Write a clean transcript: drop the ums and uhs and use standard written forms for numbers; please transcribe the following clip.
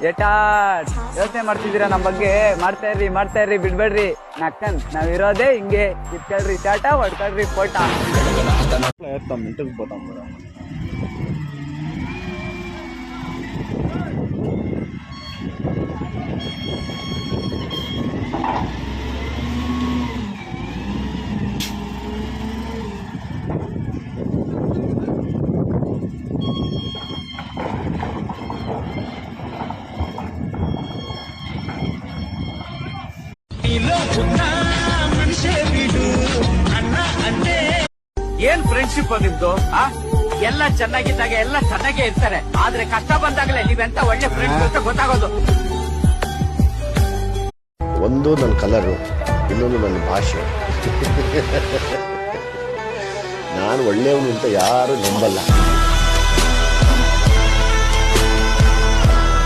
ಏಟಾ ಯೋಚನೆ ಮಾಡ್ತಿದ್ದೀರಾ ನಮ್ ಬಗ್ಗೆ? ಮಾಡ್ತಾ ಇರ್ರಿ ಬಿಡ್ಬೇಡ್ರಿ. ನಕ್ಕನ್ ನಾವಿರೋದೇ ಹಿಂಗೆ. ಕಿತ್ಕೊಳ್ರಿ ಚಾಟ, ಹೊಡ್ಕೊಳ್ರಿ ಫೋಟ. ಏನ್ ಫ್ರೆಂಡ್ಶಿಪ್ ನಿಮ್ದು? ಎಲ್ಲ ಚೆನ್ನಾಗಿದ್ದಾಗ ಎಲ್ಲ ಚೆನ್ನಾಗೇ ಇರ್ತಾರೆ, ಆದ್ರೆ ಕಷ್ಟ ಬಂದಾಗಲೇ ನೀವೆಂತ ಒಳ್ಳೆ ಫ್ರೆಂಡ್ಸ್ ಅಂತ ಗೊತ್ತಾಗೋದು. ಒಂದು ನನ್ನ ಕಲರು, ಇನ್ನೊಂದು ನನ್ನ ಭಾಷೆ. ನಾನು ಒಳ್ಳೆಯವನು ಅಂತ ಯಾರು ನಂಬಲ್ಲ.